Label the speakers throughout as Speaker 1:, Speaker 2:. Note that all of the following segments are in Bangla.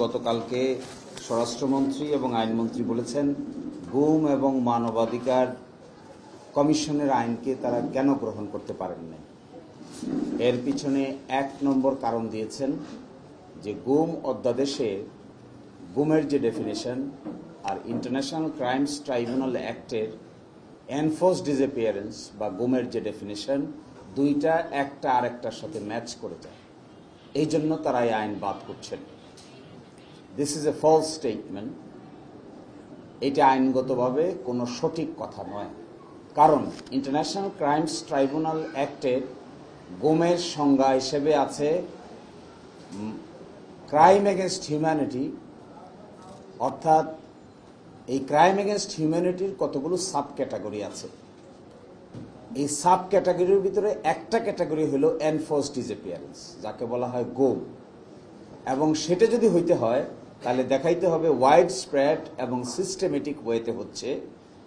Speaker 1: গতকালকে স্বরাষ্ট্রমন্ত্রী এবং আইনমন্ত্রী বলেছেন গুম এবং মানবাধিকার কমিশনের আইনকে তারা কেন গ্রহণ করতে পারেন না। এর পিছনে এক নম্বর কারণ দিয়েছেন যে গুম অধ্যাদেশে গুমের যে ডেফিনেশন আর ইন্টারন্যাশনাল ক্রাইমস ট্রাইব্যুনাল অ্যাক্টের এনফোর্স ডিসঅ্যাপিয়ারেন্স বা গুমের যে ডেফিনেশন দুইটা একটা আরেকটার সাথে ম্যাচ করে যায়, এই জন্য তারা এই আইন বাদ করছেন। This is a false statement. এটা আইনগতভাবে কোনো সঠিক কথা নয়, কারণ ইন্টারন্যাশনাল ক্রাইমস ট্রাইব্যুনাল অ্যাক্টের গুমের সংজ্ঞা হিসেবে আছে ক্রাইম এগেনস্ট হিউম্যানিটি, অর্থাৎ এই ক্রাইম এগেনস্ট হিউম্যানিটির কতগুলো সাব ক্যাটাগরি আছে। এই সাব ক্যাটাগরির ভিতরে একটা ক্যাটাগরি হলো এনফোর্সড ডিসঅ্যাপিয়ারেন্স, যাকে বলা হয় গুম, এবং সেটা যদি হইতে হয় তাহলে দেখাইতে হবে ওয়াইড স্প্রেড এবং সিস্টেমেটিক ওয়েতে হচ্ছে,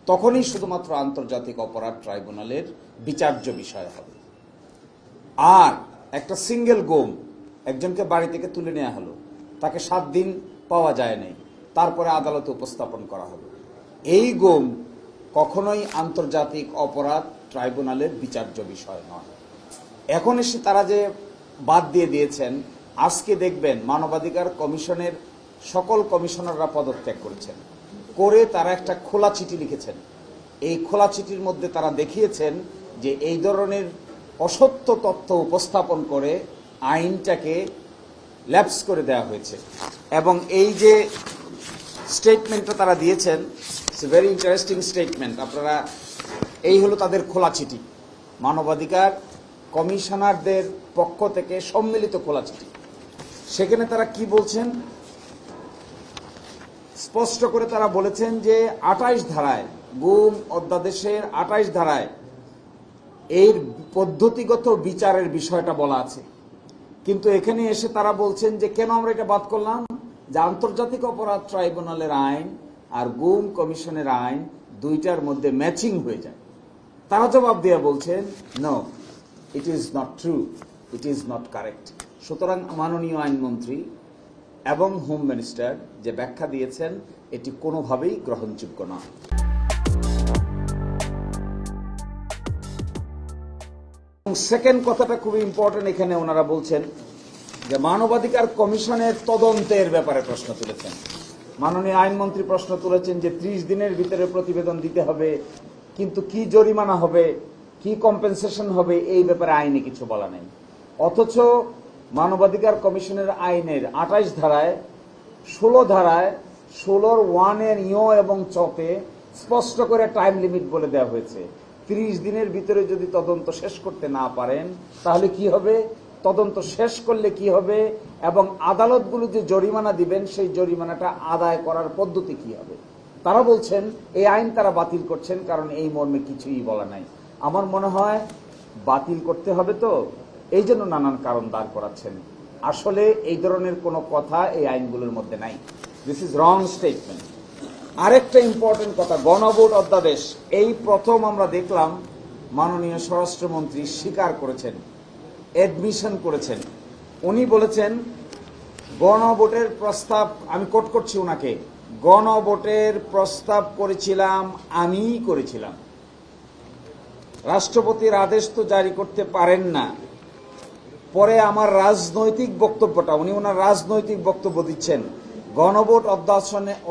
Speaker 1: তখনই শুধুমাত্র আন্তর্জাতিক অপরাধ ট্রাইব্যুনালের বিচার্য বিষয় হবে। আর একটা সিঙ্গেল গুম, একজনকে বাড়ি থেকে তুলে নেওয়া হলো, তাকে 7 দিন পাওয়া যায় নাই, তারপরে আদালতে উপস্থাপন করা হলো, এই গুম কখনোই আন্তর্জাতিক অপরাধ ট্রাইব্যুনালের বিচার্য বিষয় নয়। এখন এসে তারা যে বাদ দিয়ে দিয়েছেন, আজকে দেখবেন মানবাধিকার কমিশনের সকল কমিশনাররা পদত্যাগ করেছেন, করে তারা একটা খোলা চিঠি লিখেছেন। এই খোলা চিঠির মধ্যে তারা দেখিয়েছেন যে এই ধরনের অসত্য তথ্য উপস্থাপন করে আইনটাকে ল্যাপস করে দেওয়া হয়েছে। এবং এই যে স্টেটমেন্টটা তারা দিয়েছেন, it's a very interesting statement. আপনারা, এই হলো তাদের খোলা চিঠি, মানবাধিকার কমিশনারদের পক্ষ থেকে সম্মিলিত খোলা চিঠি। সেখানে তারা কি বলছেন, স্পষ্ট করে তারা বলেছেন যে 28 ধারায়, গুম অধ্যাদেশের 28 ধারায় এর পদ্ধতিগত বিচারের বিষয়টা বলা আছে, কিন্তু এখানে এসে তারা বলছেন যে কেন আমরা এটা বাদ করলাম, যে আন্তর্জাতিক অপরাধ ট্রাইব্যুনালের আইন আর গুম কমিশনের আইন দুইটার মধ্যে ম্যাচিং হয়ে যায়। তারা জবাব দিয়ে বলছেন no, it is not true, it is not correct. সুতরাং মাননীয় আইনমন্ত্রী এবং হোম মিনিস্টার যে ব্যাখ্যা দিয়েছেন এটি কোনোভাবেই গ্রহণযোগ্য নয়। সেকেন্ড কথাটা খুবই ইম্পর্টেন্ট, এখানে ওনারা বলছেন যে মানবাধিকার কমিশনের তদন্তের ব্যাপারে প্রশ্ন তুলেছেন। মাননীয় আইনমন্ত্রী প্রশ্ন তুলেছেন যে 30 দিনের ভিতরে প্রতিবেদন দিতে হবে, কিন্তু কি জরিমানা হবে, কি কম্পেনসেশন হবে, এই ব্যাপারে আইনে কিছু বলা নেই। অথচ মানবাধিকার কমিশনের আইনের 28 ধারায় 16 ধারায় 16 1 ইয় এবং চতে স্পষ্ট করে টাইম লিমিট বলে দেওয়া হয়েছে। 30 দিনের ভিতরে যদি তদন্ত শেষ করতে না পারেন তাহলে কি হবে, তদন্ত শেষ করলে কি হবে, এবং আদালতগুলো যে জরিমানা দিবেন সেই জরিমানাটা আদায় করার পদ্ধতি কি হবে। তারা বলছেন এই আইন তারা বাতিল করছেন, কারণ এই মর্মে কিছুই বলা নাই। আমার মনে হয় বাতিল করতে হবে, তো এই জন্য নানান কারণ দাঁড় করাচ্ছেন। আসলে এই ধরনের কোনো কথা এই আইনগুলোর মধ্যে নাই। This is wrong statement. আরেকটা ইম্পর্টেন্ট কথা, গণভোট অধ্যাদেশ এই প্রথম আমরা দেখলাম মাননীয় স্বরাষ্ট্রমন্ত্রী স্বীকার করেছেন, অ্যাডমিশন করেছেন। উনি বলেছেন গণভোটের প্রস্তাব, আমি কোট করছি ওনাকে, গণভোটের প্রস্তাব করেছিলাম আমিই করেছিলাম, রাষ্ট্রপতির আদেশ তো জারি করতে পারেন না। পরে আমার রাজনৈতিক বক্তব্যটা, উনি ওনার রাজনৈতিক বক্তব্য দিচ্ছেন, গণভোট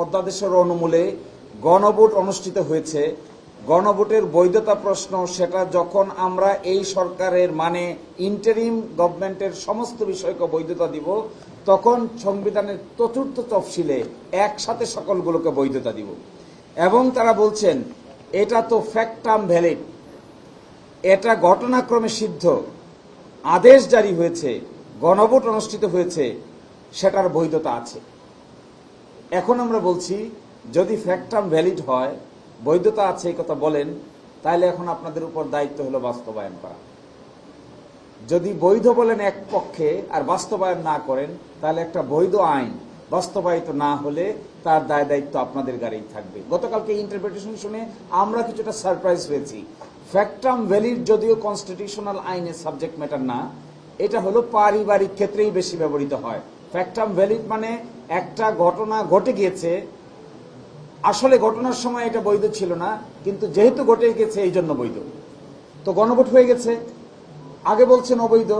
Speaker 1: অধ্যাদেশের অনুমূলে গণভোট অনুষ্ঠিত হয়েছে, গণভোটের বৈধতা প্রশ্ন সেটা যখন আমরা এই সরকারের মানে ইন্টারিম গভর্নমেন্টের সমস্ত বিষয়কে বৈধতা দিব, তখন সংবিধানের 4র্থ তফসিলে একসাথে সকলগুলোকে বৈধতা দিব। এবং তারা বলছেন এটা তো ফ্যাক্টাম ভ্যালিড, এটা ঘটনাক্রমে সিদ্ধ, আদেশ জারি হয়েছে, গণভোট অনুষ্ঠিত হয়েছে, সেটার বৈধতা আছে। এখন আমরা বলছি যদি ফ্যাক্টাম ভ্যালিড হয়, বৈধতা আছে এই কথা বলেন, তাহলে এখন আপনাদের উপর দায়িত্ব হলো বাস্তবায়ন করা। যদি বৈধ বলেন এক পক্ষে আর বাস্তবায়ন না করেন, তাহলে একটা বৈধ আইন বাস্তবায়িত না হলে তার দায় দায়িত্ব আপনাদের গাড়িই থাকবে। গতকালকে ইন্টারপ্রিটেশন শুনে আমরা কিছুটা সারপ্রাইজ হয়েছি। ফ্যাক্টাম ভ্যালিড যদিও কনস্টিটিউশনাল আইনের সাবজেক্ট ম্যাটার না, এটা হলো পারিবারিক ক্ষেত্রেই বেশি ব্যবহৃত হয়। ফ্যাক্টাম ভ্যালিড মানে একটা ঘটনা ঘটে গিয়েছে, আসলে ঘটনার সময় এটা বৈধ ছিল না, কিন্তু যেহেতু ঘটে গেছে এই জন্য বৈধ। তো গণভোট হয়ে গেছে, আগে বলছেন অবৈধ,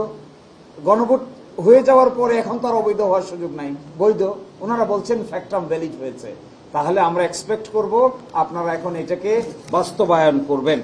Speaker 1: গণভোট হয়ে যাওয়ার পরে এখন তো আর অবৈধ হওয়ার সুযোগ নাই, বৈধ। ওনারা বলছেন ফ্যাক্টাম ভ্যালিড হয়েছে, তাহলে আমরা এক্সপেক্ট করব আপনারা এখন এটাকে বাস্তবায়ন করবেন।